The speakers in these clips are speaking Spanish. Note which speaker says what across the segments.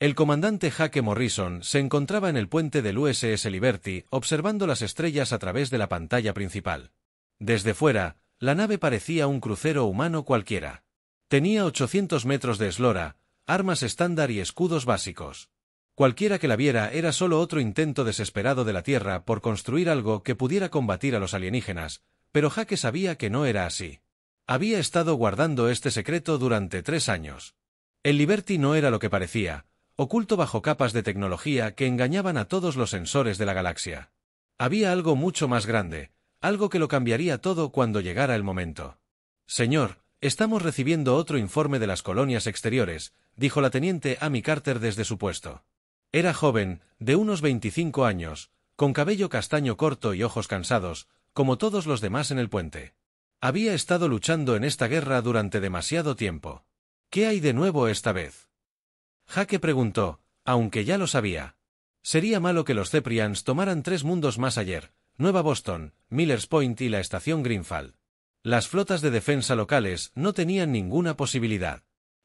Speaker 1: El comandante Jake Morrison se encontraba en el puente del USS Liberty observando las estrellas a través de la pantalla principal. Desde fuera, la nave parecía un crucero humano cualquiera. Tenía 800 metros de eslora, armas estándar y escudos básicos. Cualquiera que la viera era solo otro intento desesperado de la Tierra por construir algo que pudiera combatir a los alienígenas, pero Jake sabía que no era así. Había estado guardando este secreto durante 3 años. El Liberty no era lo que parecía, oculto bajo capas de tecnología que engañaban a todos los sensores de la galaxia. Había algo mucho más grande, algo que lo cambiaría todo cuando llegara el momento. Señor, estamos recibiendo otro informe de las colonias exteriores, dijo la teniente Amy Carter desde su puesto. Era joven, de unos 25 años, con cabello castaño corto y ojos cansados, como todos los demás en el puente. Había estado luchando en esta guerra durante demasiado tiempo. ¿Qué hay de nuevo esta vez? Jake preguntó, aunque ya lo sabía. Sería malo que los Ceprians tomaran 3 mundos más ayer, Nueva Boston, Millers Point y la estación Greenfall. Las flotas de defensa locales no tenían ninguna posibilidad.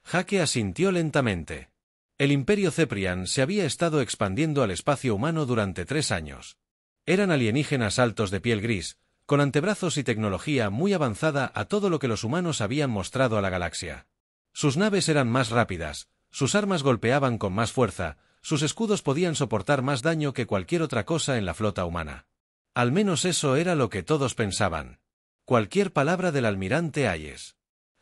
Speaker 1: Jake asintió lentamente. El Imperio Ceprian se había estado expandiendo al espacio humano durante 3 años. Eran alienígenas altos de piel gris, con antebrazos y tecnología muy avanzada a todo lo que los humanos habían mostrado a la galaxia. Sus naves eran más rápidas, sus armas golpeaban con más fuerza, sus escudos podían soportar más daño que cualquier otra cosa en la flota humana. Al menos eso era lo que todos pensaban. Cualquier palabra del almirante Hayes.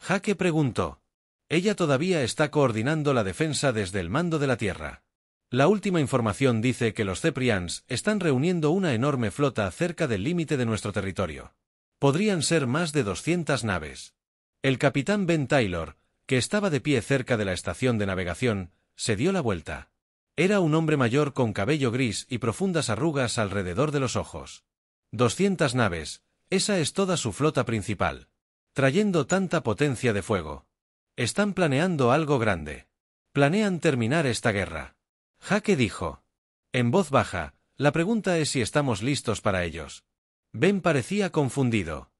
Speaker 1: Jake preguntó. Ella todavía está coordinando la defensa desde el mando de la Tierra. La última información dice que los Ceprians están reuniendo una enorme flota cerca del límite de nuestro territorio. Podrían ser más de 200 naves. El capitán Ben Taylor, que estaba de pie cerca de la estación de navegación, se dio la vuelta. Era un hombre mayor con cabello gris y profundas arrugas alrededor de los ojos. 200 naves, esa es toda su flota principal. Trayendo tanta potencia de fuego. Están planeando algo grande. Planean terminar esta guerra. Jake dijo. En voz baja, la pregunta es si estamos listos para ellos. Ben parecía confundido.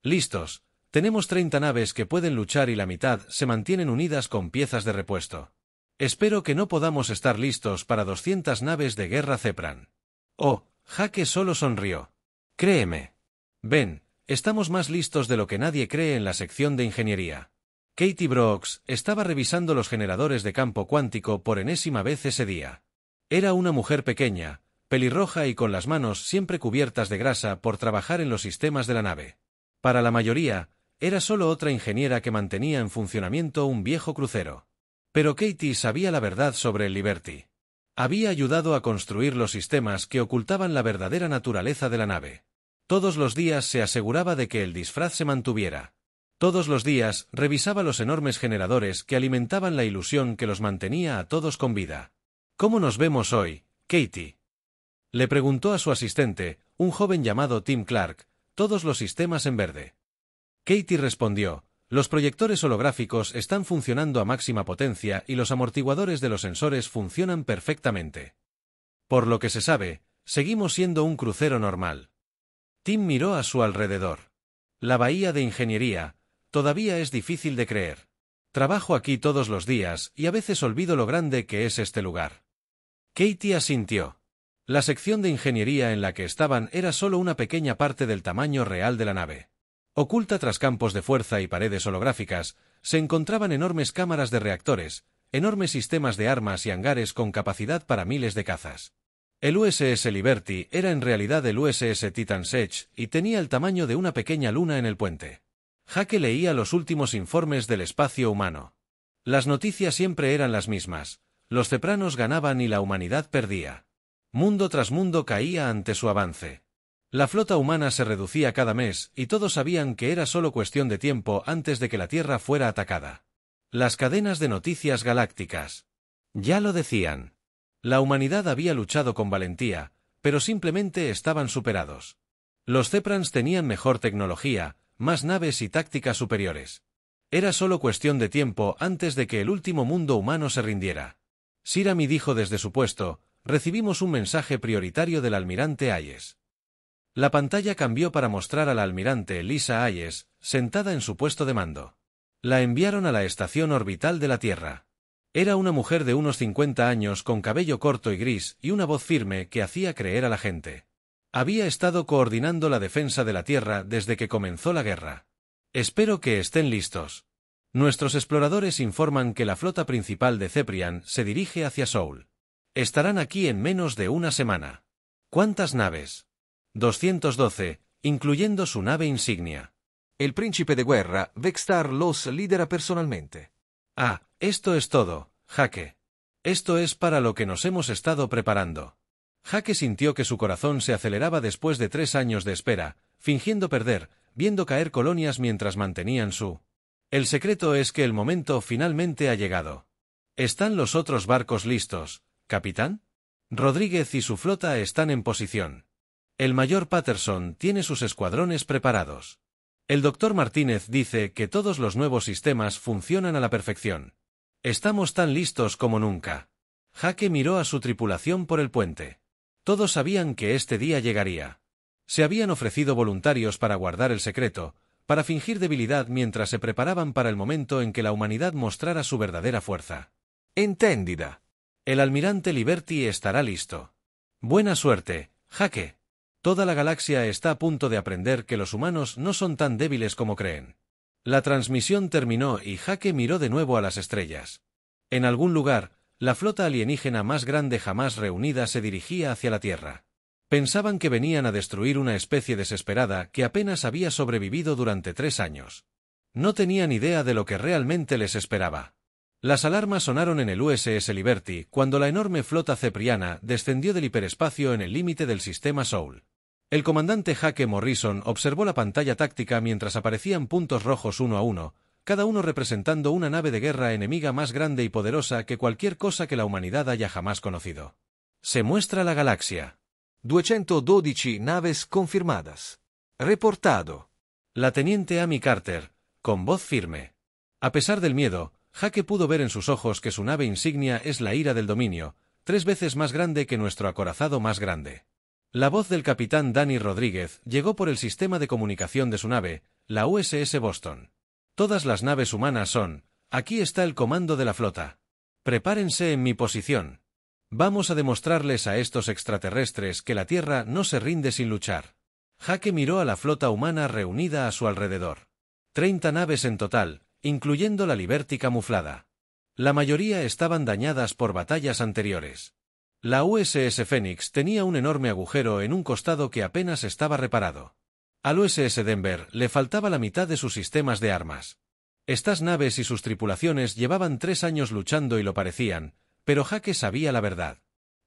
Speaker 1: Listos. Tenemos 30 naves que pueden luchar y la mitad se mantienen unidas con piezas de repuesto. Espero que no podamos estar listos para 200 naves de guerra Cepran. Oh, Jake solo sonrió. Créeme. Ben, estamos más listos de lo que nadie cree en la sección de ingeniería. Katie Brooks estaba revisando los generadores de campo cuántico por enésima vez ese día. Era una mujer pequeña, pelirroja y con las manos siempre cubiertas de grasa por trabajar en los sistemas de la nave. Para la mayoría, era solo otra ingeniera que mantenía en funcionamiento un viejo crucero. Pero Katie sabía la verdad sobre el Liberty. Había ayudado a construir los sistemas que ocultaban la verdadera naturaleza de la nave. Todos los días se aseguraba de que el disfraz se mantuviera. Todos los días revisaba los enormes generadores que alimentaban la ilusión que los mantenía a todos con vida. ¿Cómo nos vemos hoy, Katie? Le preguntó a su asistente, un joven llamado Tim Clark, todos los sistemas en verde. Katie respondió, los proyectores holográficos están funcionando a máxima potencia y los amortiguadores de los sensores funcionan perfectamente. Por lo que se sabe, seguimos siendo un crucero normal. Tim miró a su alrededor. La bahía de ingeniería, todavía es difícil de creer. Trabajo aquí todos los días y a veces olvido lo grande que es este lugar. Katie asintió. La sección de ingeniería en la que estaban era solo una pequeña parte del tamaño real de la nave. Oculta tras campos de fuerza y paredes holográficas, se encontraban enormes cámaras de reactores, enormes sistemas de armas y hangares con capacidad para miles de cazas. El USS Liberty era en realidad el USS Titan's Edge y tenía el tamaño de una pequeña luna en el puente. Jake leía los últimos informes del espacio humano. Las noticias siempre eran las mismas. Los cepranos ganaban y la humanidad perdía. Mundo tras mundo caía ante su avance. La flota humana se reducía cada mes y todos sabían que era solo cuestión de tiempo antes de que la Tierra fuera atacada. Las cadenas de noticias galácticas. Ya lo decían. La humanidad había luchado con valentía, pero simplemente estaban superados. Los Ceprans tenían mejor tecnología, más naves y tácticas superiores. Era solo cuestión de tiempo antes de que el último mundo humano se rindiera. Sirami dijo desde su puesto, recibimos un mensaje prioritario del almirante Hayes. La pantalla cambió para mostrar a la almirante Lisa Hayes, sentada en su puesto de mando. La enviaron a la estación orbital de la Tierra. Era una mujer de unos 50 años con cabello corto y gris y una voz firme que hacía creer a la gente. Había estado coordinando la defensa de la Tierra desde que comenzó la guerra. Espero que estén listos. Nuestros exploradores informan que la flota principal de Ceprian se dirige hacia Soul. Estarán aquí en menos de una semana. ¿Cuántas naves? 212, incluyendo su nave insignia.
Speaker 2: El príncipe de guerra, Vextar, los lidera personalmente.
Speaker 1: Ah, esto es todo, Jaque. Esto es para lo que nos hemos estado preparando. Jaque sintió que su corazón se aceleraba después de 3 años de espera, fingiendo perder, viendo caer colonias mientras mantenían su... El secreto es que el momento finalmente ha llegado. ¿Están los otros barcos listos, capitán? Rodríguez y su flota están en posición. El mayor Patterson tiene sus escuadrones preparados. El doctor Martínez dice que todos los nuevos sistemas funcionan a la perfección. Estamos tan listos como nunca. Jaque miró a su tripulación por el puente. Todos sabían que este día llegaría. Se habían ofrecido voluntarios para guardar el secreto, para fingir debilidad mientras se preparaban para el momento en que la humanidad mostrara su verdadera fuerza.
Speaker 2: Entendida.
Speaker 1: El almirante Liberty estará listo. Buena suerte, Jaque. Toda la galaxia está a punto de aprender que los humanos no son tan débiles como creen. La transmisión terminó y Jaque miró de nuevo a las estrellas. En algún lugar, la flota alienígena más grande jamás reunida se dirigía hacia la Tierra. Pensaban que venían a destruir una especie desesperada que apenas había sobrevivido durante 3 años. No tenían idea de lo que realmente les esperaba. Las alarmas sonaron en el USS Liberty cuando la enorme flota cepriana descendió del hiperespacio en el límite del sistema Soul. El comandante Jaque Morrison observó la pantalla táctica mientras aparecían puntos rojos uno a uno, cada uno representando una nave de guerra enemiga más grande y poderosa que cualquier cosa que la humanidad haya jamás conocido. Se muestra la galaxia.
Speaker 2: 212 naves confirmadas. Reportado.
Speaker 1: La teniente Amy Carter, con voz firme. A pesar del miedo, Jaque pudo ver en sus ojos que su nave insignia es la ira del dominio, 3 veces más grande que nuestro acorazado más grande. La voz del capitán Danny Rodríguez llegó por el sistema de comunicación de su nave, la USS Boston. Todas las naves humanas son, aquí está el comando de la flota. Prepárense en mi posición. Vamos a demostrarles a estos extraterrestres que la Tierra no se rinde sin luchar. Jaque miró a la flota humana reunida a su alrededor. 30 naves en total, incluyendo la Liberty camuflada. La mayoría estaban dañadas por batallas anteriores. La USS Phoenix tenía un enorme agujero en un costado que apenas estaba reparado. Al USS Denver le faltaba la mitad de sus sistemas de armas. Estas naves y sus tripulaciones llevaban 3 años luchando y lo parecían, pero Jaque sabía la verdad.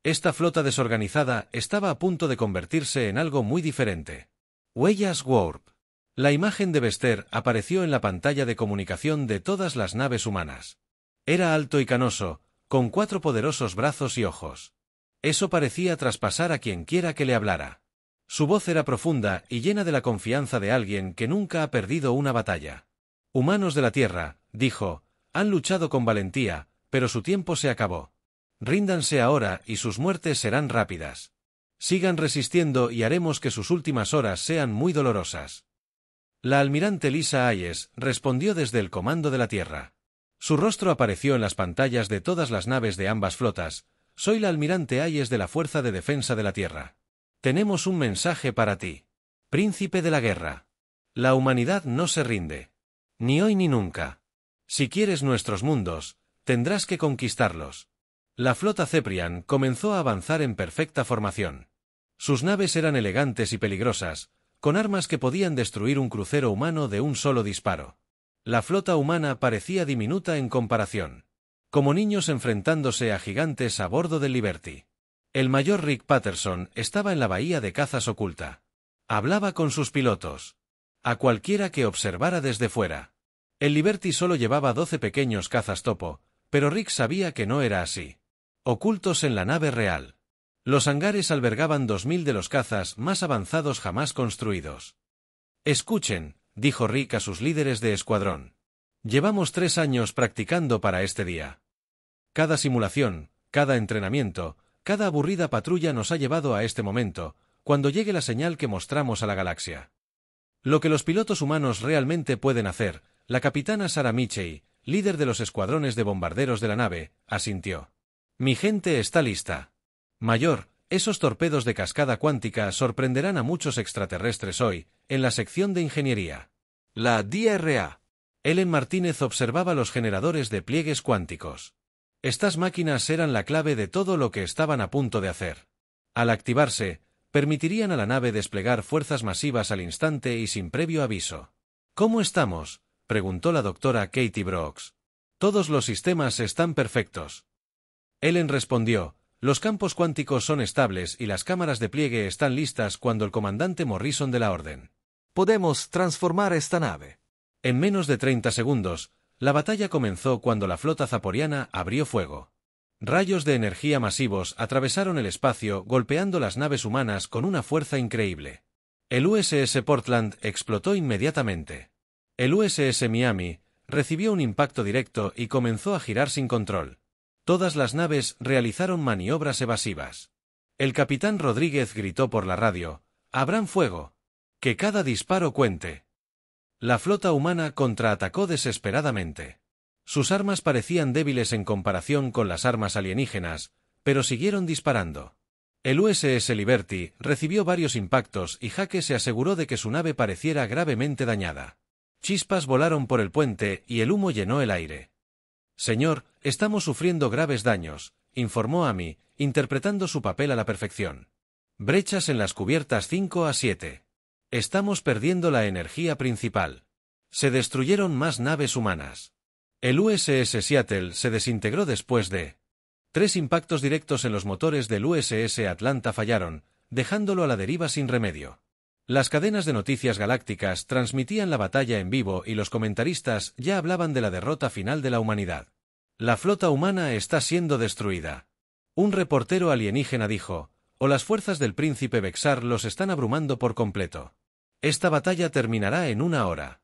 Speaker 1: Esta flota desorganizada estaba a punto de convertirse en algo muy diferente. Huellas Warp. La imagen de Vester apareció en la pantalla de comunicación de todas las naves humanas. Era alto y canoso, con 4 poderosos brazos y ojos. Eso parecía traspasar a quien quiera que le hablara. Su voz era profunda y llena de la confianza de alguien que nunca ha perdido una batalla. Humanos de la Tierra, dijo, han luchado con valentía, pero su tiempo se acabó. Ríndanse ahora y sus muertes serán rápidas. Sigan resistiendo y haremos que sus últimas horas sean muy dolorosas. La almirante Lisa Hayes respondió desde el comando de la Tierra. Su rostro apareció en las pantallas de todas las naves de ambas flotas. Soy la almirante Hayes de la Fuerza de Defensa de la Tierra. Tenemos un mensaje para ti. Príncipe de la guerra. La humanidad no se rinde. Ni hoy ni nunca. Si quieres nuestros mundos, tendrás que conquistarlos. La flota Ceprian comenzó a avanzar en perfecta formación. Sus naves eran elegantes y peligrosas, con armas que podían destruir un crucero humano de un solo disparo. La flota humana parecía diminuta en comparación. Como niños enfrentándose a gigantes a bordo del Liberty. El mayor Rick Patterson estaba en la bahía de cazas oculta. Hablaba con sus pilotos. A cualquiera que observara desde fuera. El Liberty solo llevaba 12 pequeños cazas topo, pero Rick sabía que no era así. Ocultos en la nave real. Los hangares albergaban 2000 de los cazas más avanzados jamás construidos. Escuchen, dijo Rick a sus líderes de escuadrón. Llevamos 3 años practicando para este día. Cada simulación, cada entrenamiento, cada aburrida patrulla nos ha llevado a este momento, cuando llegue la señal que mostramos a la galaxia. Lo que los pilotos humanos realmente pueden hacer, la capitana Sarah Michey, líder de los escuadrones de bombarderos de la nave, asintió. Mi gente está lista. Mayor, esos torpedos de cascada cuántica sorprenderán a muchos extraterrestres hoy, en la sección de ingeniería.
Speaker 2: La DRA.
Speaker 1: Ellen Martínez observaba los generadores de pliegues cuánticos. Estas máquinas eran la clave de todo lo que estaban a punto de hacer. Al activarse, permitirían a la nave desplegar fuerzas masivas al instante y sin previo aviso. ¿Cómo estamos?, preguntó la doctora Katie Brooks. Todos los sistemas están perfectos. Ellen respondió, los campos cuánticos son estables y las cámaras de pliegue están listas cuando el comandante Morrison dé la orden.
Speaker 2: Podemos transformar esta nave.
Speaker 1: En menos de 30 segundos, la batalla comenzó cuando la flota zaporiana abrió fuego. Rayos de energía masivos atravesaron el espacio golpeando las naves humanas con una fuerza increíble. El USS Portland explotó inmediatamente. El USS Miami recibió un impacto directo y comenzó a girar sin control. Todas las naves realizaron maniobras evasivas. El capitán Rodríguez gritó por la radio, «¡Abran fuego! ¡Que cada disparo cuente!». La flota humana contraatacó desesperadamente. Sus armas parecían débiles en comparación con las armas alienígenas, pero siguieron disparando. El USS Liberty recibió varios impactos y Hake se aseguró de que su nave pareciera gravemente dañada. Chispas volaron por el puente y el humo llenó el aire. «Señor, estamos sufriendo graves daños», informó Amy, interpretando su papel a la perfección. «Brechas en las cubiertas 5 a 7. Estamos perdiendo la energía principal. Se destruyeron más naves humanas». El USS Seattle se desintegró después de 3 impactos directos en los motores del USS Atlanta fallaron, dejándolo a la deriva sin remedio. Las cadenas de noticias galácticas transmitían la batalla en vivo y los comentaristas ya hablaban de la derrota final de la humanidad. La flota humana está siendo destruida. Un reportero alienígena dijo, o las fuerzas del príncipe Vexar los están abrumando por completo. Esta batalla terminará en 1 hora.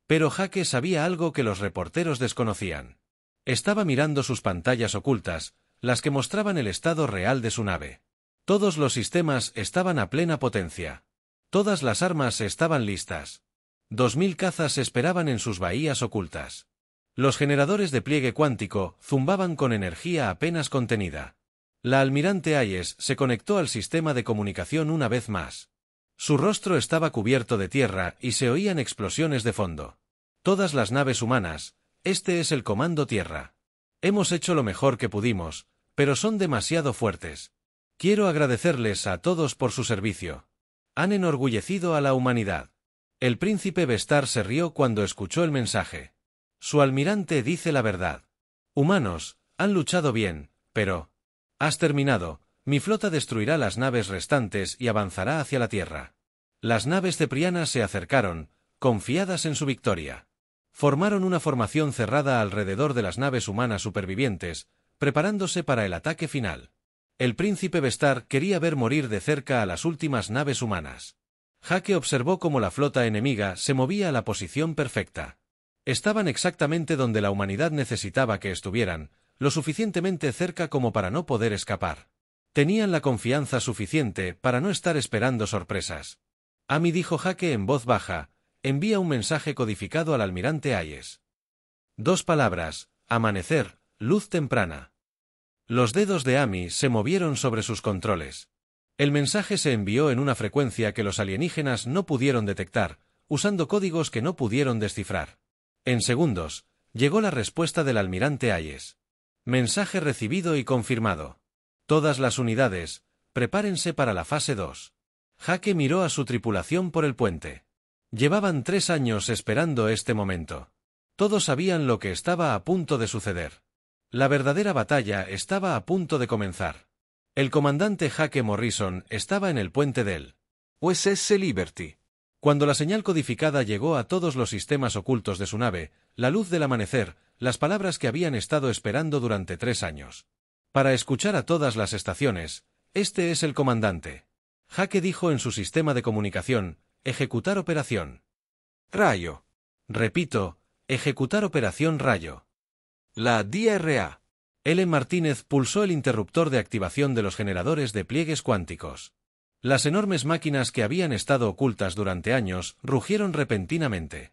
Speaker 1: Pero Hake sabía algo que los reporteros desconocían. Estaba mirando sus pantallas ocultas, las que mostraban el estado real de su nave. Todos los sistemas estaban a plena potencia. Todas las armas estaban listas. 2000 cazas esperaban en sus bahías ocultas. Los generadores de pliegue cuántico zumbaban con energía apenas contenida. La almirante Hayes se conectó al sistema de comunicación una vez más. Su rostro estaba cubierto de tierra y se oían explosiones de fondo. Todas las naves humanas, este es el comando tierra. Hemos hecho lo mejor que pudimos, pero son demasiado fuertes. Quiero agradecerles a todos por su servicio. Han enorgullecido a la humanidad. El príncipe Vestar se rió cuando escuchó el mensaje. Su almirante dice la verdad. Humanos, han luchado bien, pero... Has terminado, mi flota destruirá las naves restantes y avanzará hacia la Tierra. Las naves ceprianas se acercaron, confiadas en su victoria. Formaron una formación cerrada alrededor de las naves humanas supervivientes, preparándose para el ataque final. El príncipe Vestar quería ver morir de cerca a las últimas naves humanas. Hake observó cómo la flota enemiga se movía a la posición perfecta. Estaban exactamente donde la humanidad necesitaba que estuvieran, lo suficientemente cerca como para no poder escapar. Tenían la confianza suficiente para no estar esperando sorpresas. Amy dijo Hake en voz baja, envía un mensaje codificado al almirante Hayes. 2 palabras, amanecer, luz temprana. Los dedos de Amy se movieron sobre sus controles. El mensaje se envió en una frecuencia que los alienígenas no pudieron detectar, usando códigos que no pudieron descifrar. En segundos, llegó la respuesta del almirante Hayes. Mensaje recibido y confirmado. Todas las unidades, prepárense para la fase 2. Hake miró a su tripulación por el puente. Llevaban 3 años esperando este momento. Todos sabían lo que estaba a punto de suceder. La verdadera batalla estaba a punto de comenzar. El comandante Hake Morrison estaba en el puente del
Speaker 2: USS Liberty.
Speaker 1: Cuando la señal codificada llegó a todos los sistemas ocultos de su nave, la luz del amanecer, las palabras que habían estado esperando durante 3 años. Para escuchar a todas las estaciones, este es el comandante. Hake dijo en su sistema de comunicación, ejecutar operación.
Speaker 2: Rayo.
Speaker 1: Repito, ejecutar operación Rayo.
Speaker 2: La DRA.
Speaker 1: Ellen Martínez pulsó el interruptor de activación de los generadores de pliegues cuánticos. Las enormes máquinas que habían estado ocultas durante años rugieron repentinamente.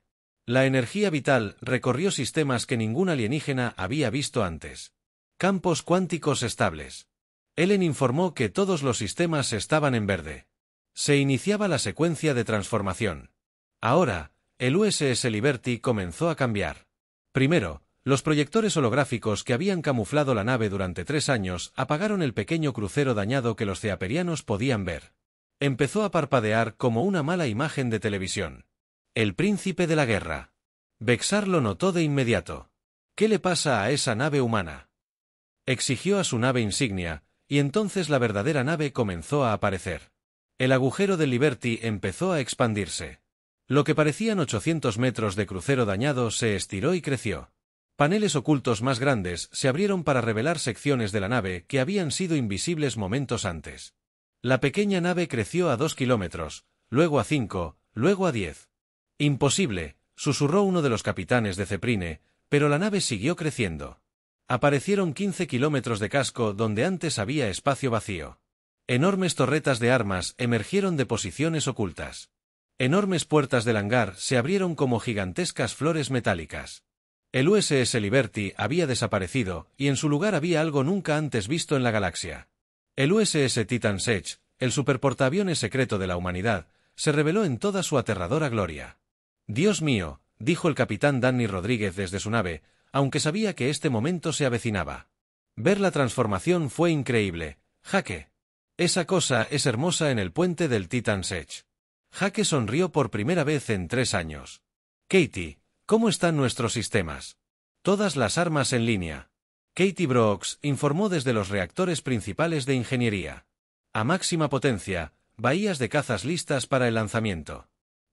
Speaker 1: La energía vital recorrió sistemas que ningún alienígena había visto antes. Campos cuánticos estables. Ellen informó que todos los sistemas estaban en verde. Se iniciaba la secuencia de transformación. Ahora, el USS Liberty comenzó a cambiar. Primero, los proyectores holográficos que habían camuflado la nave durante 3 años apagaron el pequeño crucero dañado que los ceaperianos podían ver. Empezó a parpadear como una mala imagen de televisión. El príncipe de la guerra. Vexar lo notó de inmediato. ¿Qué le pasa a esa nave humana? Exigió a su nave insignia, y entonces la verdadera nave comenzó a aparecer. El agujero del Liberty empezó a expandirse. Lo que parecían 800 metros de crucero dañado se estiró y creció. Paneles ocultos más grandes se abrieron para revelar secciones de la nave que habían sido invisibles momentos antes. La pequeña nave creció a 2 kilómetros, luego a 5, luego a 10. Imposible, susurró uno de los capitanes de Ceprine, pero la nave siguió creciendo. Aparecieron 15 kilómetros de casco donde antes había espacio vacío. Enormes torretas de armas emergieron de posiciones ocultas. Enormes puertas del hangar se abrieron como gigantescas flores metálicas. El USS Liberty había desaparecido, y en su lugar había algo nunca antes visto en la galaxia. El USS Titan Sech, el superportaaviones secreto de la humanidad, se reveló en toda su aterradora gloria. «Dios mío», dijo el capitán Danny Rodríguez desde su nave, aunque sabía que este momento se avecinaba. Ver la transformación fue increíble. «Jaque. Esa cosa es hermosa en el puente del Titan Sech». Jaque sonrió por primera vez en 3 años. «Katie, ¿cómo están nuestros sistemas?» «Todas las armas en línea». Katie Brooks informó desde los reactores principales de ingeniería. «A máxima potencia, bahías de cazas listas para el lanzamiento.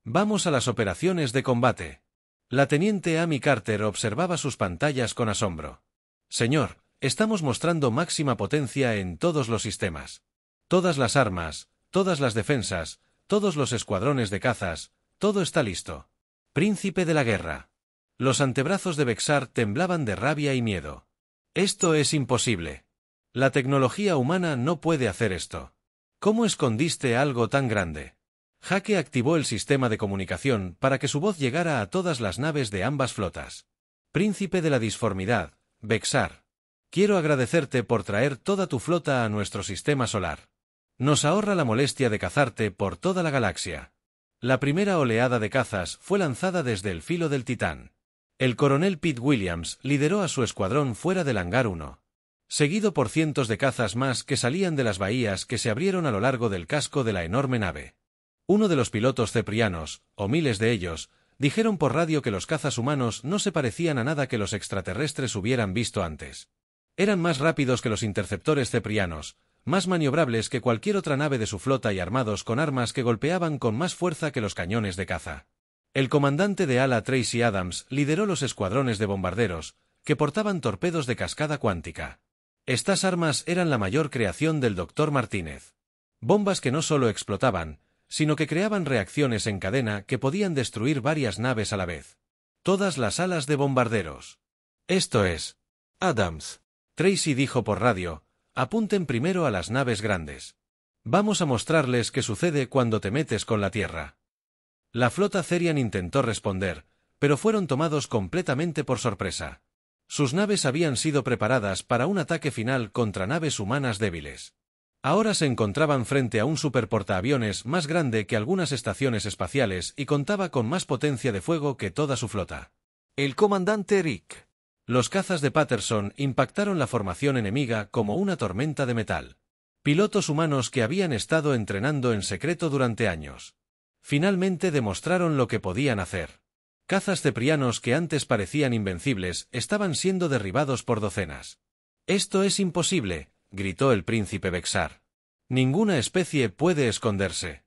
Speaker 1: Vamos a las operaciones de combate». La teniente Amy Carter observaba sus pantallas con asombro. «Señor, estamos mostrando máxima potencia en todos los sistemas. Todas las armas, todas las defensas, todos los escuadrones de cazas, todo está listo». Príncipe de la guerra. Los antebrazos de Vexar temblaban de rabia y miedo. «Esto es imposible. La tecnología humana no puede hacer esto. ¿Cómo escondiste algo tan grande?» Jaque activó el sistema de comunicación para que su voz llegara a todas las naves de ambas flotas. «Príncipe de la disformidad, Vexar. Quiero agradecerte por traer toda tu flota a nuestro sistema solar. Nos ahorra la molestia de cazarte por toda la galaxia». La primera oleada de cazas fue lanzada desde el filo del Titán. El coronel Pete Williams lideró a su escuadrón fuera del hangar 1. Seguido por cientos de cazas más que salían de las bahías que se abrieron a lo largo del casco de la enorme nave. Uno de los pilotos ceprianos, o miles de ellos, dijeron por radio que los cazas humanos no se parecían a nada que los extraterrestres hubieran visto antes. Eran más rápidos que los interceptores ceprianos, más maniobrables que cualquier otra nave de su flota y armados con armas que golpeaban con más fuerza que los cañones de caza. El comandante de ala Tracy Adams lideró los escuadrones de bombarderos, que portaban torpedos de cascada cuántica. Estas armas eran la mayor creación del Dr. Martínez. Bombas que no solo explotaban, sino que creaban reacciones en cadena que podían destruir varias naves a la vez. Todas las alas de bombarderos. «Esto es. Adams», Tracy dijo por radio, «apunten primero a las naves grandes. Vamos a mostrarles qué sucede cuando te metes con la Tierra». La flota Therian intentó responder, pero fueron tomados completamente por sorpresa. Sus naves habían sido preparadas para un ataque final contra naves humanas débiles. Ahora se encontraban frente a un superportaaviones más grande que algunas estaciones espaciales y contaba con más potencia de fuego que toda su flota.
Speaker 2: El comandante Rick.
Speaker 1: Los cazas de Patterson impactaron la formación enemiga como una tormenta de metal. Pilotos humanos que habían estado entrenando en secreto durante años. Finalmente demostraron lo que podían hacer. Cazas ceprianos que antes parecían invencibles estaban siendo derribados por docenas. «Esto es imposible», gritó el príncipe Vexar. «Ninguna especie puede esconderse».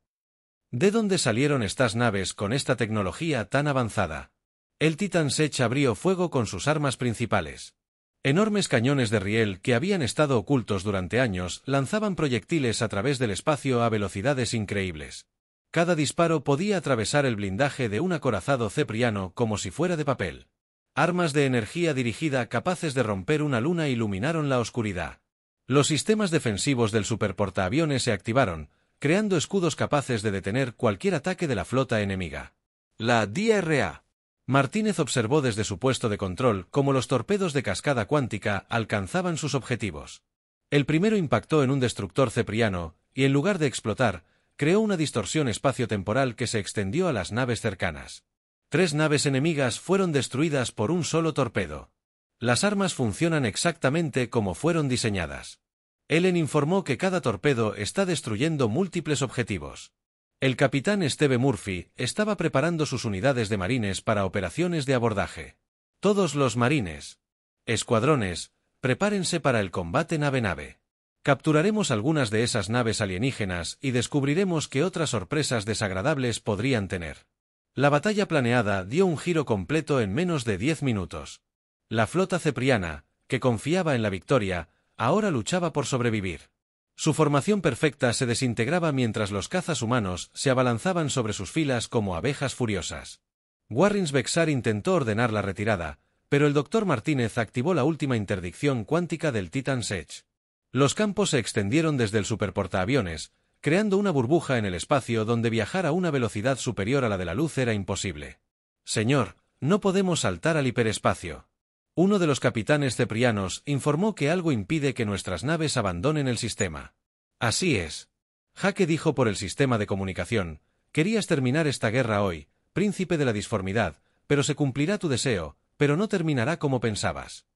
Speaker 1: ¿De dónde salieron estas naves con esta tecnología tan avanzada? El Titan Sech abrió fuego con sus armas principales. Enormes cañones de riel que habían estado ocultos durante años lanzaban proyectiles a través del espacio a velocidades increíbles. Cada disparo podía atravesar el blindaje de un acorazado cepriano como si fuera de papel. Armas de energía dirigida capaces de romper una luna iluminaron la oscuridad. Los sistemas defensivos del superportaaviones se activaron, creando escudos capaces de detener cualquier ataque de la flota enemiga.
Speaker 2: La DRA.
Speaker 1: Martínez observó desde su puesto de control cómo los torpedos de cascada cuántica alcanzaban sus objetivos. El primero impactó en un destructor cepriano, y en lugar de explotar, creó una distorsión espaciotemporal que se extendió a las naves cercanas. 3 naves enemigas fueron destruidas por un solo torpedo. Las armas funcionan exactamente como fueron diseñadas. Ellen informó que cada torpedo está destruyendo múltiples objetivos. El capitán Steve Murphy estaba preparando sus unidades de marines para operaciones de abordaje. Todos los marines. Escuadrones, prepárense para el combate nave-nave. Capturaremos algunas de esas naves alienígenas y descubriremos qué otras sorpresas desagradables podrían tener. La batalla planeada dio un giro completo en menos de 10 minutos. La flota cepriana, que confiaba en la victoria, ahora luchaba por sobrevivir. Su formación perfecta se desintegraba mientras los cazas humanos se abalanzaban sobre sus filas como abejas furiosas. Warrens Bexar intentó ordenar la retirada, pero el Dr. Martínez activó la última interdicción cuántica del Titan's Edge. Los campos se extendieron desde el superportaaviones, creando una burbuja en el espacio donde viajar a una velocidad superior a la de la luz era imposible. Señor, no podemos saltar al hiperespacio. Uno de los capitanes ceprianos informó que algo impide que nuestras naves abandonen el sistema. Así es. Hake dijo por el sistema de comunicación, querías terminar esta guerra hoy, príncipe de la disformidad, pero se cumplirá tu deseo, pero no terminará como pensabas.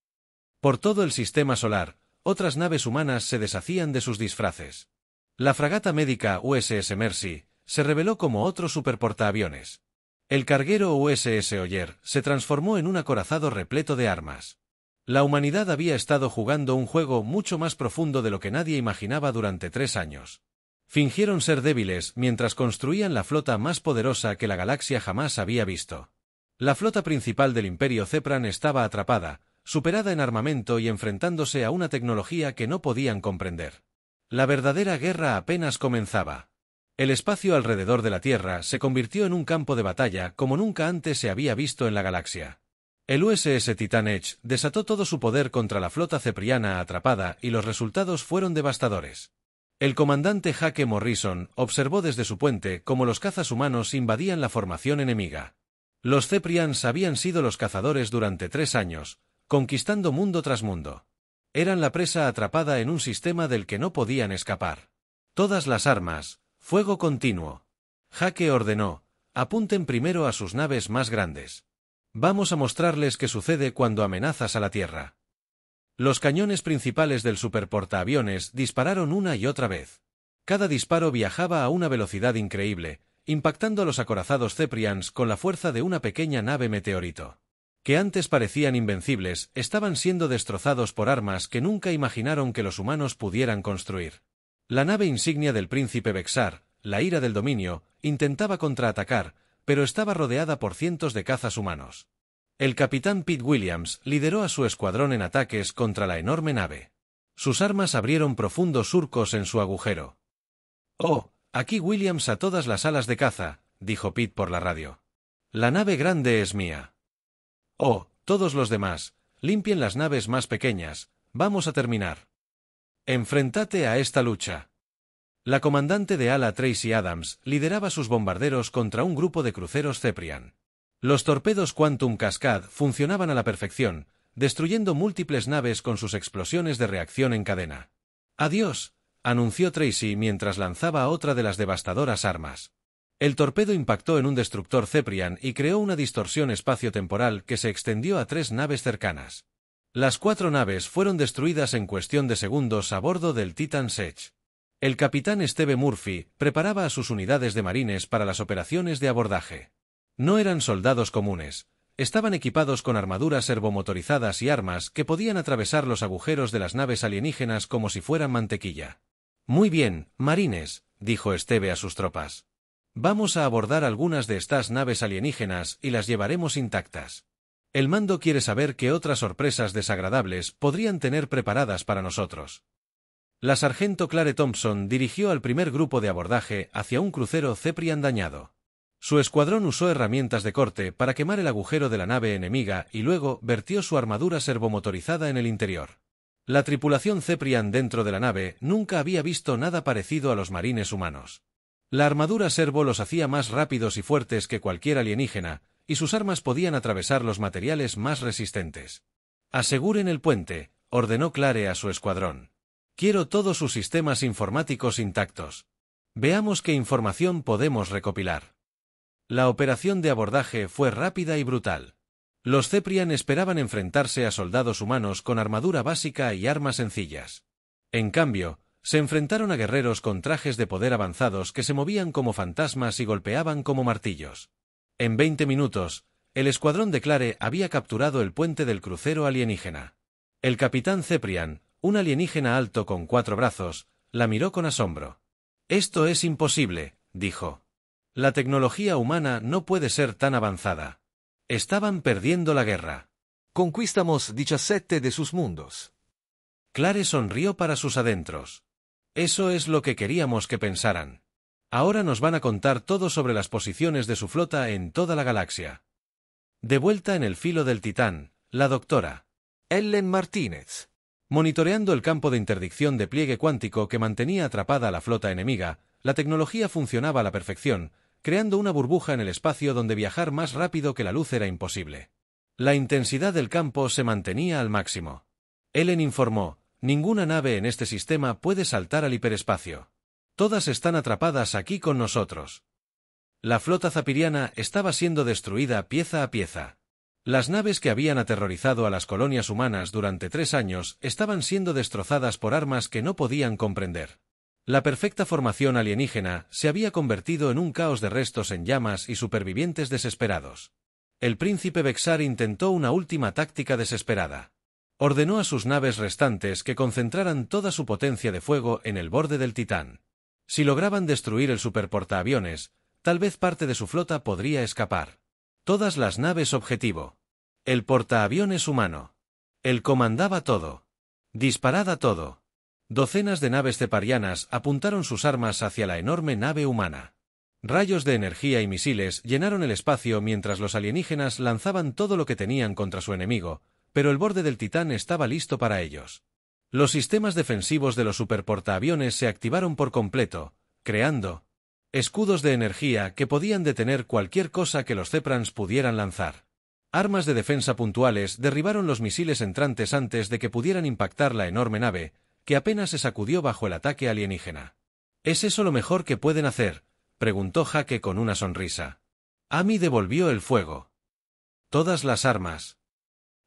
Speaker 1: Por todo el sistema solar, otras naves humanas se deshacían de sus disfraces. La fragata médica USS Mercy se reveló como otro superportaaviones. El carguero USS Oyer se transformó en un acorazado repleto de armas. La humanidad había estado jugando un juego mucho más profundo de lo que nadie imaginaba durante 3 años. Fingieron ser débiles mientras construían la flota más poderosa que la galaxia jamás había visto. La flota principal del Imperio Cepran estaba atrapada, superada en armamento y enfrentándose a una tecnología que no podían comprender. La verdadera guerra apenas comenzaba. El espacio alrededor de la Tierra se convirtió en un campo de batalla como nunca antes se había visto en la galaxia. El USS Titan Edge desató todo su poder contra la flota cepriana atrapada y los resultados fueron devastadores. El comandante Hake Morrison observó desde su puente cómo los cazas humanos invadían la formación enemiga. Los Ceprians habían sido los cazadores durante 3 años, conquistando mundo tras mundo. Eran la presa atrapada en un sistema del que no podían escapar. Todas las armas, fuego continuo. Hake ordenó, apunten primero a sus naves más grandes. Vamos a mostrarles qué sucede cuando amenazas a la Tierra. Los cañones principales del superportaaviones dispararon una y otra vez. Cada disparo viajaba a una velocidad increíble, impactando a los acorazados Ceprians con la fuerza de una pequeña nave meteorito. Que antes parecían invencibles, estaban siendo destrozados por armas que nunca imaginaron que los humanos pudieran construir. La nave insignia del príncipe Bexar, la ira del dominio, intentaba contraatacar, pero estaba rodeada por cientos de cazas humanos. El capitán Pete Williams lideró a su escuadrón en ataques contra la enorme nave. Sus armas abrieron profundos surcos en su agujero. «Oh, aquí Williams a todas las alas de caza», dijo Pete por la radio. «La nave grande es mía». «Oh, todos los demás, limpien las naves más pequeñas, vamos a terminar. Enfréntate a esta lucha». La comandante de ala Tracy Adams lideraba sus bombarderos contra un grupo de cruceros Ceprian. Los torpedos Quantum Cascade funcionaban a la perfección, destruyendo múltiples naves con sus explosiones de reacción en cadena. «Adiós», anunció Tracy mientras lanzaba otra de las devastadoras armas. El torpedo impactó en un destructor Ceprian y creó una distorsión espaciotemporal que se extendió a 3 naves cercanas. Las 4 naves fueron destruidas en cuestión de segundos a bordo del Titan's Edge. El capitán Steve Murphy preparaba a sus unidades de marines para las operaciones de abordaje. No eran soldados comunes, estaban equipados con armaduras servomotorizadas y armas que podían atravesar los agujeros de las naves alienígenas como si fueran mantequilla. «Muy bien, marines», dijo Steve a sus tropas. «Vamos a abordar algunas de estas naves alienígenas y las llevaremos intactas. El mando quiere saber qué otras sorpresas desagradables podrían tener preparadas para nosotros». La sargento Clare Thompson dirigió al primer grupo de abordaje hacia un crucero Ceprian dañado. Su escuadrón usó herramientas de corte para quemar el agujero de la nave enemiga y luego vertió su armadura servomotorizada en el interior. La tripulación Ceprian dentro de la nave nunca había visto nada parecido a los marines humanos. La armadura servo los hacía más rápidos y fuertes que cualquier alienígena, y sus armas podían atravesar los materiales más resistentes. Aseguren el puente, ordenó Clare a su escuadrón. Quiero todos sus sistemas informáticos intactos. Veamos qué información podemos recopilar. La operación de abordaje fue rápida y brutal. Los Ceprian esperaban enfrentarse a soldados humanos con armadura básica y armas sencillas. En cambio, se enfrentaron a guerreros con trajes de poder avanzados que se movían como fantasmas y golpeaban como martillos. En 20 minutos, el escuadrón de Clare había capturado el puente del crucero alienígena. El capitán Ceprian, un alienígena alto con 4 brazos, la miró con asombro. «Esto es imposible», dijo. «La tecnología humana no puede ser tan avanzada». Estaban perdiendo la guerra.
Speaker 2: Conquistamos 17 de sus mundos.
Speaker 1: Clare sonrió para sus adentros. Eso es lo que queríamos que pensaran. Ahora nos van a contar todo sobre las posiciones de su flota en toda la galaxia. De vuelta en el filo del Titán, la doctora
Speaker 2: Ellen Martínez.
Speaker 1: Monitoreando el campo de interdicción de pliegue cuántico que mantenía atrapada a la flota enemiga, la tecnología funcionaba a la perfección, creando una burbuja en el espacio donde viajar más rápido que la luz era imposible. La intensidad del campo se mantenía al máximo. Ellen informó: «Ninguna nave en este sistema puede saltar al hiperespacio. Todas están atrapadas aquí con nosotros». La flota zapiriana estaba siendo destruida pieza a pieza. Las naves que habían aterrorizado a las colonias humanas durante 3 años estaban siendo destrozadas por armas que no podían comprender. La perfecta formación alienígena se había convertido en un caos de restos en llamas y supervivientes desesperados. El príncipe Vexar intentó una última táctica desesperada. Ordenó a sus naves restantes que concentraran toda su potencia de fuego en el borde del Titán. Si lograban destruir el superportaaviones, tal vez parte de su flota podría escapar. Todas las naves objetivo. El portaaviones humano. Él comandaba todo. Disparad a todo. Docenas de naves ceparianas apuntaron sus armas hacia la enorme nave humana. Rayos de energía y misiles llenaron el espacio mientras los alienígenas lanzaban todo lo que tenían contra su enemigo, pero el borde del Titán estaba listo para ellos. Los sistemas defensivos de los superportaaviones se activaron por completo, creando escudos de energía que podían detener cualquier cosa que los Ceprans pudieran lanzar. Armas de defensa puntuales derribaron los misiles entrantes antes de que pudieran impactar la enorme nave, que apenas se sacudió bajo el ataque alienígena. ¿Es eso lo mejor que pueden hacer?, preguntó Hake con una sonrisa. Amy devolvió el fuego. Todas las armas.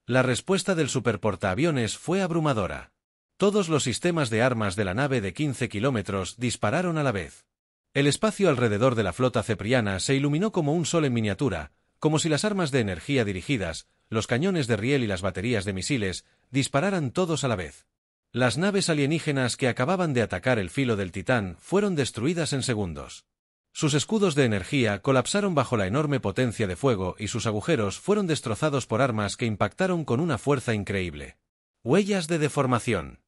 Speaker 1: La respuesta del superportaaviones fue abrumadora. Todos los sistemas de armas de la nave de 15 kilómetros dispararon a la vez. El espacio alrededor de la flota cepriana se iluminó como un sol en miniatura, como si las armas de energía dirigidas, los cañones de riel y las baterías de misiles dispararan todos a la vez. Las naves alienígenas que acababan de atacar el filo del Titán fueron destruidas en segundos. Sus escudos de energía colapsaron bajo la enorme potencia de fuego y sus agujeros fueron destrozados por armas que impactaron con una fuerza increíble. Huellas de deformación.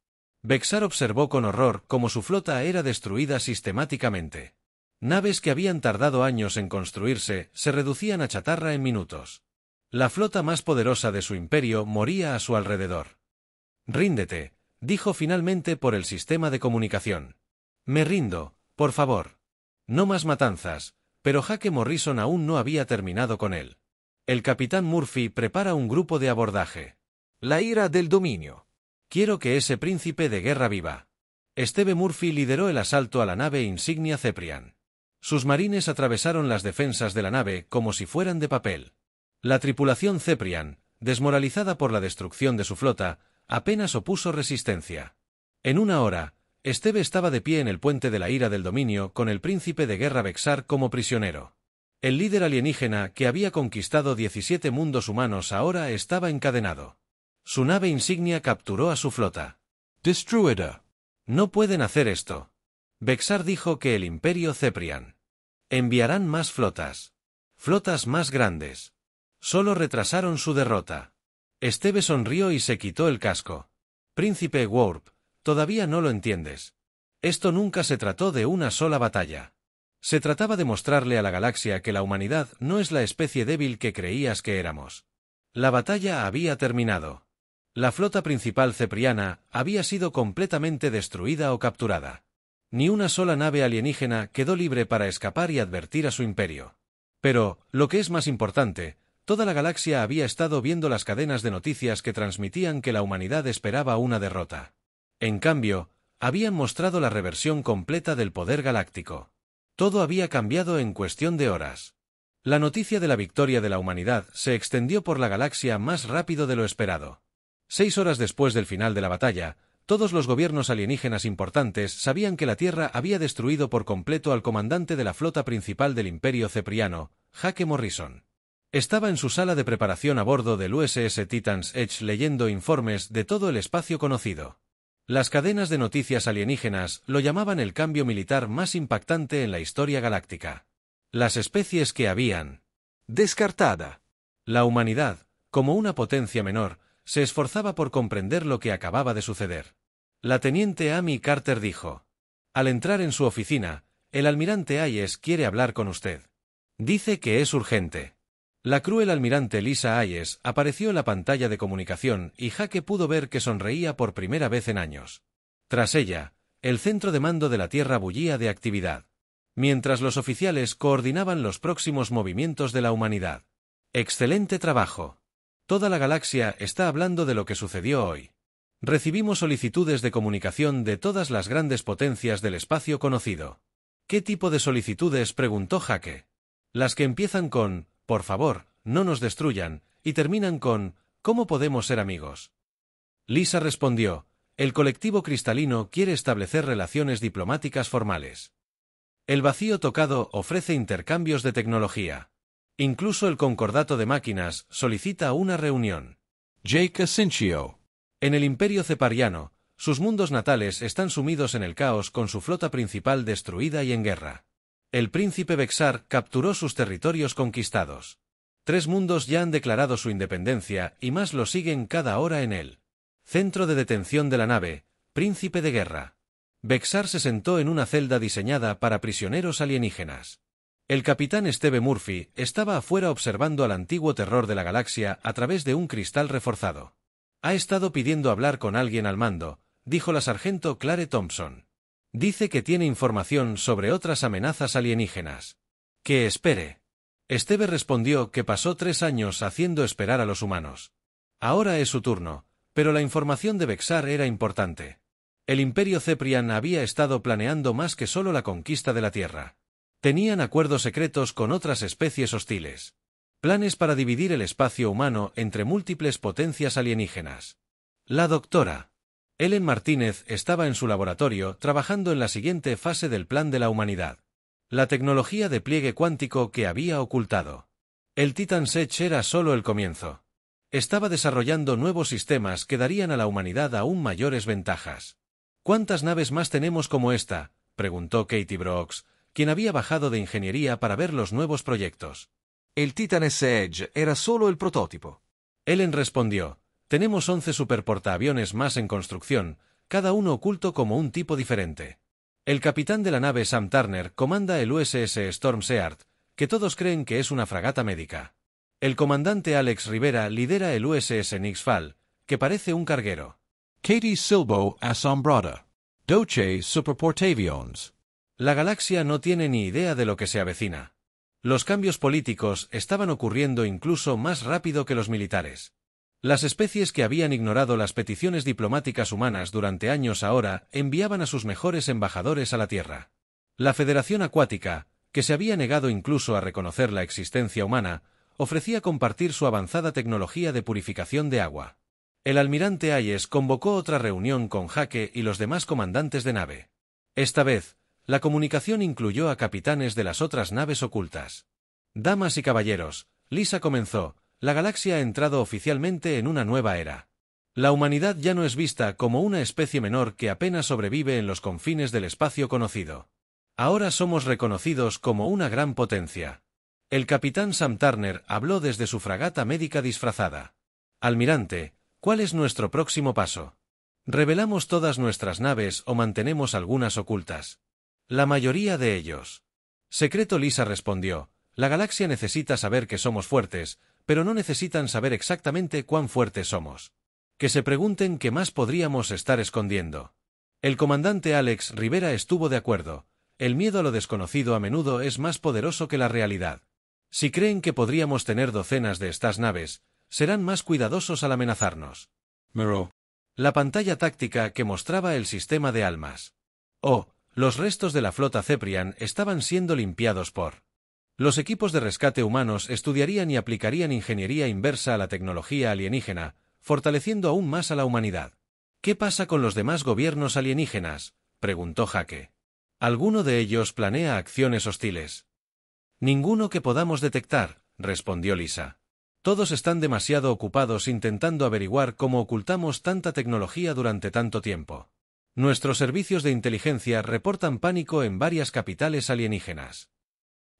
Speaker 1: Vexar observó con horror cómo su flota era destruida sistemáticamente. Naves que habían tardado años en construirse se reducían a chatarra en minutos. La flota más poderosa de su imperio moría a su alrededor. «Ríndete», dijo finalmente por el sistema de comunicación. «Me rindo, por favor». No más matanzas, pero Hake Morrison aún no había terminado con él. El capitán Murphy prepara un grupo de abordaje.
Speaker 2: La ira del dominio.
Speaker 1: Quiero que ese príncipe de guerra viva. Steve Murphy lideró el asalto a la nave insignia Ceprian. Sus marines atravesaron las defensas de la nave como si fueran de papel. La tripulación Ceprian, desmoralizada por la destrucción de su flota, apenas opuso resistencia. En una hora, Steve estaba de pie en el puente de la ira del dominio con el príncipe de guerra Vexar como prisionero. El líder alienígena que había conquistado 17 mundos humanos ahora estaba encadenado. Su nave insignia capturó a su flota.
Speaker 2: Destruida.
Speaker 1: No pueden hacer esto. Vexar dijo que el imperio Ceprian enviarán más flotas. Flotas más grandes. Solo retrasaron su derrota. Steve sonrió y se quitó el casco. Príncipe Warp, todavía no lo entiendes. Esto nunca se trató de una sola batalla. Se trataba de mostrarle a la galaxia que la humanidad no es la especie débil que creías que éramos. La batalla había terminado. La flota principal cepriana había sido completamente destruida o capturada. Ni una sola nave alienígena quedó libre para escapar y advertir a su imperio. Pero, lo que es más importante, toda la galaxia había estado viendo las cadenas de noticias que transmitían que la humanidad esperaba una derrota. En cambio, habían mostrado la reversión completa del poder galáctico. Todo había cambiado en cuestión de horas. La noticia de la victoria de la humanidad se extendió por la galaxia más rápido de lo esperado. 6 horas después del final de la batalla, todos los gobiernos alienígenas importantes sabían que la Tierra había destruido por completo al comandante de la flota principal del Imperio Cepriano, Jake Morrison. Estaba en su sala de preparación a bordo del USS Titan's Edge leyendo informes de todo el espacio conocido. Las cadenas de noticias alienígenas lo llamaban el cambio militar más impactante en la historia galáctica. Las especies que habían
Speaker 2: descartada.
Speaker 1: La humanidad, como una potencia menor, se esforzaba por comprender lo que acababa de suceder. La teniente Amy Carter dijo: al entrar en su oficina, el almirante Hayes quiere hablar con usted. Dice que es urgente. La cruel almirante Lisa Hayes apareció en la pantalla de comunicación y Jake pudo ver que sonreía por primera vez en años. Tras ella, el centro de mando de la Tierra bullía de actividad, mientras los oficiales coordinaban los próximos movimientos de la humanidad. ¡Excelente trabajo! Toda la galaxia está hablando de lo que sucedió hoy. Recibimos solicitudes de comunicación de todas las grandes potencias del espacio conocido. ¿Qué tipo de solicitudes?, preguntó Jake. Las que empiezan con «por favor, no nos destruyan», y terminan con «¿cómo podemos ser amigos?». Lisa respondió: el colectivo cristalino quiere establecer relaciones diplomáticas formales. El vacío tocado ofrece intercambios de tecnología. Incluso el concordato de máquinas solicita una reunión.
Speaker 2: Jake Asincio.
Speaker 1: En el Imperio Cepariano, sus mundos natales están sumidos en el caos con su flota principal destruida y en guerra. El príncipe Vexar capturó sus territorios conquistados. 3 mundos ya han declarado su independencia y más lo siguen cada hora en él. Centro de detención de la nave, Príncipe de Guerra. Vexar se sentó en una celda diseñada para prisioneros alienígenas. El capitán Steve Murphy estaba afuera observando al antiguo terror de la galaxia a través de un cristal reforzado. Ha estado pidiendo hablar con alguien al mando, dijo la sargento Clare Thompson. Dice que tiene información sobre otras amenazas alienígenas. Que espere. Steve respondió que pasó 3 años haciendo esperar a los humanos. Ahora es su turno, pero la información de Vexar era importante. El Imperio Ceprian había estado planeando más que solo la conquista de la Tierra. Tenían acuerdos secretos con otras especies hostiles. Planes para dividir el espacio humano entre múltiples potencias alienígenas. La doctora Ellen Martínez estaba en su laboratorio trabajando en la siguiente fase del plan de la humanidad. La tecnología de pliegue cuántico que había ocultado. El Titan's Edge era solo el comienzo. Estaba desarrollando nuevos sistemas que darían a la humanidad aún mayores ventajas. ¿Cuántas naves más tenemos como esta?, preguntó Katie Brooks, quien había bajado de ingeniería para ver los nuevos proyectos.
Speaker 2: El Titan's Edge era solo el prototipo.
Speaker 1: Ellen respondió: tenemos 11 superportaaviones más en construcción, cada uno oculto como un tipo diferente. El capitán de la nave Sam Turner comanda el USS Storm Seart, que todos creen que es una fragata médica. El comandante Alex Rivera lidera el USS Nix Fall, que parece un carguero.
Speaker 3: Katie Silbo Asombrada. Doce Superportavions.
Speaker 1: La galaxia no tiene ni idea de lo que se avecina. Los cambios políticos estaban ocurriendo incluso más rápido que los militares. Las especies que habían ignorado las peticiones diplomáticas humanas durante años ahora enviaban a sus mejores embajadores a la Tierra. La Federación Acuática, que se había negado incluso a reconocer la existencia humana, ofrecía compartir su avanzada tecnología de purificación de agua. El almirante Hayes convocó otra reunión con Jake y los demás comandantes de nave. Esta vez, la comunicación incluyó a capitanes de las otras naves ocultas. Damas y caballeros, Lisa comenzó: la galaxia ha entrado oficialmente en una nueva era. La humanidad ya no es vista como una especie menor que apenas sobrevive en los confines del espacio conocido. Ahora somos reconocidos como una gran potencia. El capitán Sam Turner habló desde su fragata médica disfrazada. Almirante, ¿cuál es nuestro próximo paso? ¿Revelamos todas nuestras naves o mantenemos algunas ocultas? La mayoría de ellos. Secreto. Lisa respondió: la galaxia necesita saber que somos fuertes, pero no necesitan saber exactamente cuán fuertes somos. Que se pregunten qué más podríamos estar escondiendo. El comandante Alex Rivera estuvo de acuerdo. El miedo a lo desconocido a menudo es más poderoso que la realidad. Si creen que podríamos tener docenas de estas naves, serán más cuidadosos al amenazarnos.
Speaker 3: Miró.
Speaker 1: La pantalla táctica que mostraba el sistema de almas. Los restos de la flota Ceprian estaban siendo limpiados por. Los equipos de rescate humanos estudiarían y aplicarían ingeniería inversa a la tecnología alienígena, fortaleciendo aún más a la humanidad. ¿Qué pasa con los demás gobiernos alienígenas?, preguntó Jake. ¿Alguno de ellos planea acciones hostiles? Ninguno que podamos detectar, respondió Lisa. Todos están demasiado ocupados intentando averiguar cómo ocultamos tanta tecnología durante tanto tiempo. Nuestros servicios de inteligencia reportan pánico en varias capitales alienígenas.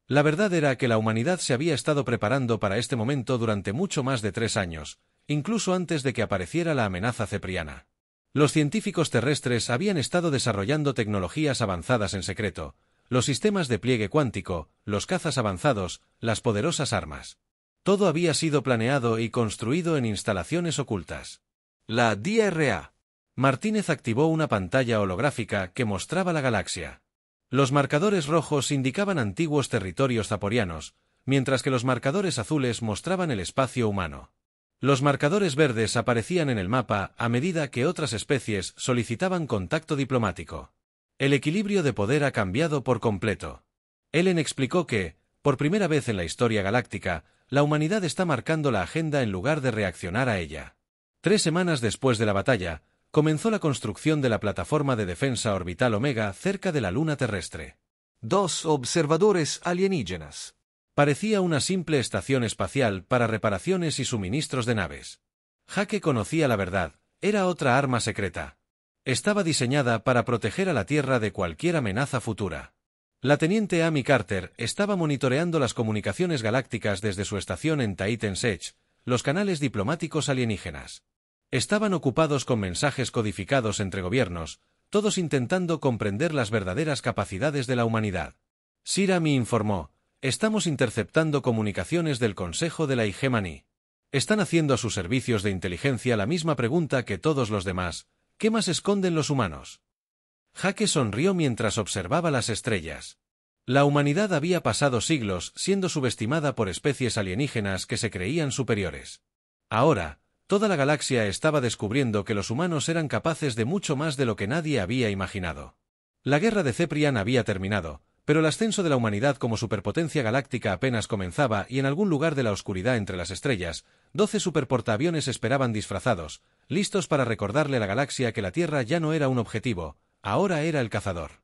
Speaker 1: La verdad era que la humanidad se había estado preparando para este momento durante mucho más de 3 años, incluso antes de que apareciera la amenaza cepriana. Los científicos terrestres habían estado desarrollando tecnologías avanzadas en secreto, los sistemas de pliegue cuántico, los cazas avanzados, las poderosas armas. Todo había sido planeado y construido en instalaciones ocultas.
Speaker 2: La DRA.
Speaker 1: Martínez activó una pantalla holográfica que mostraba la galaxia. Los marcadores rojos indicaban antiguos territorios zaporianos, mientras que los marcadores azules mostraban el espacio humano. Los marcadores verdes aparecían en el mapa a medida que otras especies solicitaban contacto diplomático. El equilibrio de poder ha cambiado por completo. Ellen explicó que, por primera vez en la historia galáctica, la humanidad está marcando la agenda en lugar de reaccionar a ella. 3 semanas después de la batalla, comenzó la construcción de la plataforma de defensa orbital Omega cerca de la luna terrestre.
Speaker 2: 2 observadores alienígenas.
Speaker 1: Parecía una simple estación espacial para reparaciones y suministros de naves. Jake conocía la verdad, era otra arma secreta. Estaba diseñada para proteger a la Tierra de cualquier amenaza futura. La teniente Amy Carter estaba monitoreando las comunicaciones galácticas desde su estación en Titan Sech, los canales diplomáticos alienígenas. Estaban ocupados con mensajes codificados entre gobiernos, todos intentando comprender las verdaderas capacidades de la humanidad. Sir Amy informó: estamos interceptando comunicaciones del Consejo de la Hegemonía. Están haciendo a sus servicios de inteligencia la misma pregunta que todos los demás: ¿qué más esconden los humanos? Jake sonrió mientras observaba las estrellas. La humanidad había pasado siglos siendo subestimada por especies alienígenas que se creían superiores. Ahora, toda la galaxia estaba descubriendo que los humanos eran capaces de mucho más de lo que nadie había imaginado. La guerra de Ceprian había terminado, pero el ascenso de la humanidad como superpotencia galáctica apenas comenzaba y en algún lugar de la oscuridad entre las estrellas, 12 superportaaviones esperaban disfrazados, listos para recordarle a la galaxia que la Tierra ya no era un objetivo, ahora era el cazador.